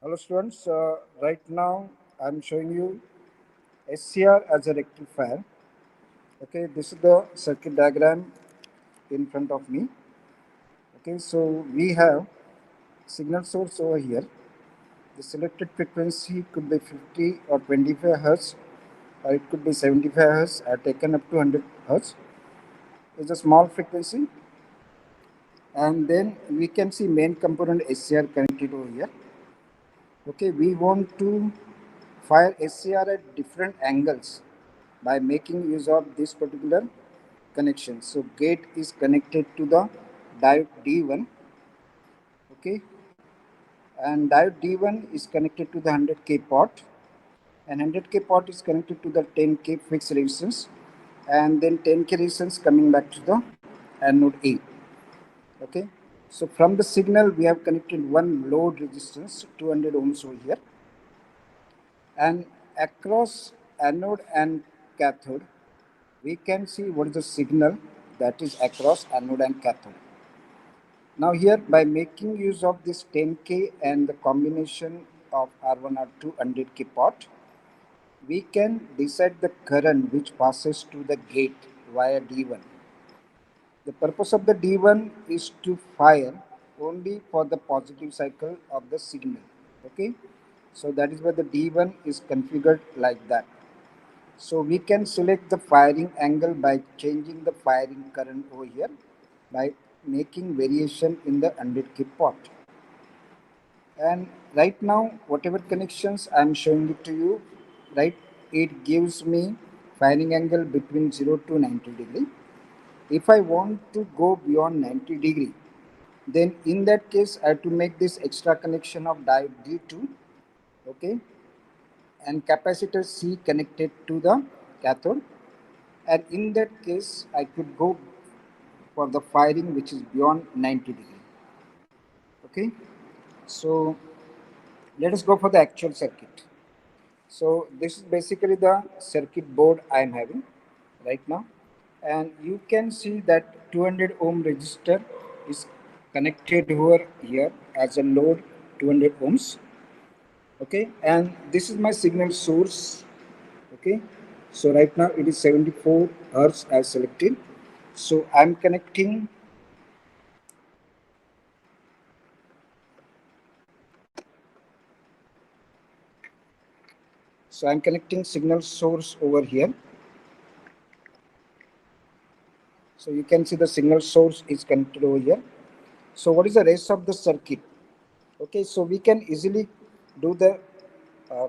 Hello students, right now I'm showing you SCR as a rectifier. Okay, this is the circuit diagram in front of me. Okay, so we have signal source over here. The selected frequency could be 50 or 25 hertz, or it could be 75 hertz. I have taken up to 100 hertz. It's a small frequency, and then we can see main component SCR connected over here. Okay, we want to fire SCR at different angles by making use of this particular connection. So gate is connected to the diode D1, okay, and diode D1 is connected to the 100K pot, and 100K pot is connected to the 10K fixed resistance, and then 10K resistance coming back to the anode A. Okay, so from the signal we have connected one load resistance 200 ohms over here, and across anode and cathode we can see what is the signal that is across anode and cathode. Now here, by making use of this 10K and the combination of R1 R2 100K pot, we can decide the current which passes to the gate via D1. The purpose of the D1 is to fire only for the positive cycle of the signal. Okay, so that is why the D1 is configured like that. So we can select the firing angle by changing the firing current over here by making variation in the 100K pot. And right now, whatever connections I'm showing it to you, right, it gives me firing angle between 0 to 90 degree. If I want to go beyond 90 degree, then in that case, I have to make this extra connection of diode D2, okay, and capacitor C connected to the cathode, and in that case I could go for the firing which is beyond 90 degree. Okay, so let us go for the actual circuit. So this is basically the circuit board I am having right now, and you can see that 200 ohm resistor is connected over here as a load 200 ohms. Okay, and this is my signal source. Okay, so right now it is 74 hertz as selected. So I'm connecting signal source over here. So you can see the signal source is connected over here. So what is the rest of the circuit? Okay, so we can easily do the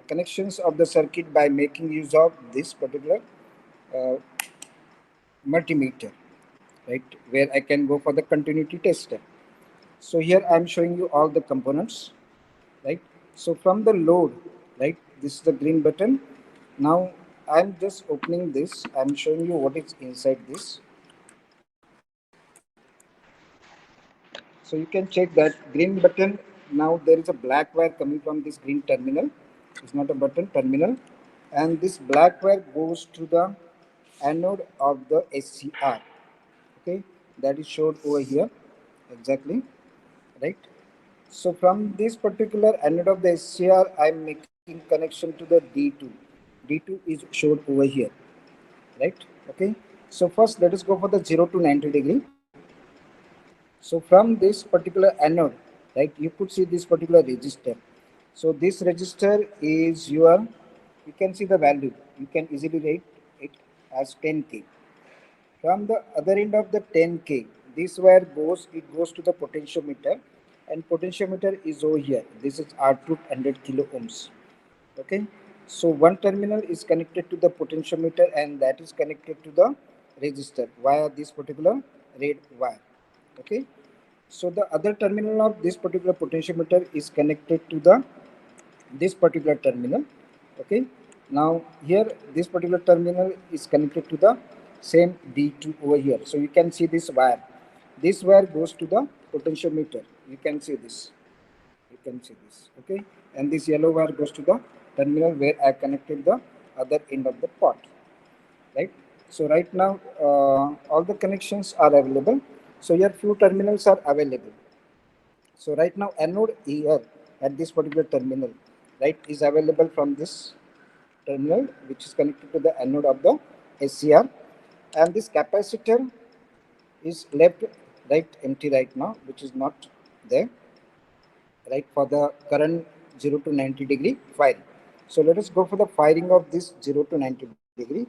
connections of the circuit by making use of this particular uh, multimeter, right, where I can go for the continuity tester. So here I'm showing you all the components, right? So from the load, right, this is the green button. Now I'm just opening this. I'm showing you what is inside this. So you can check that green button. Now there is a black wire coming from this green terminal. It's not a button, terminal. And this black wire goes to the anode of the SCR. Okay, that is showed over here exactly, right? So from this particular anode of the SCR, I'm making connection to the D2. D2 is showed over here, right? Okay. So first let us go for the 0 to 90 degree. So from this particular anode, right, you could see this particular resistor. So this resistor is your, you can see the value. You can easily write it as 10K. From the other end of the 10K, this wire goes, it goes to the potentiometer, and potentiometer is over here. This is R2 100 kilo ohms. Okay, so one terminal is connected to the potentiometer and that is connected to the resistor via this particular red wire. Okay, so the other terminal of this particular potentiometer is connected to the this particular terminal. Okay, now here this particular terminal is connected to the same D2 over here. So you can see this wire goes to the potentiometer. You can see this, okay, and this yellow wire goes to the terminal where I connected the other end of the pot, right? So right now all the connections are available. So here few terminals are available. So right now anode here, at this particular terminal, right, is available from this terminal which is connected to the anode of the SCR, and this capacitor is left right empty right now, which is not there, right, for the current 0 to 90 degree firing. So let us go for the firing of this 0 to 90 degree.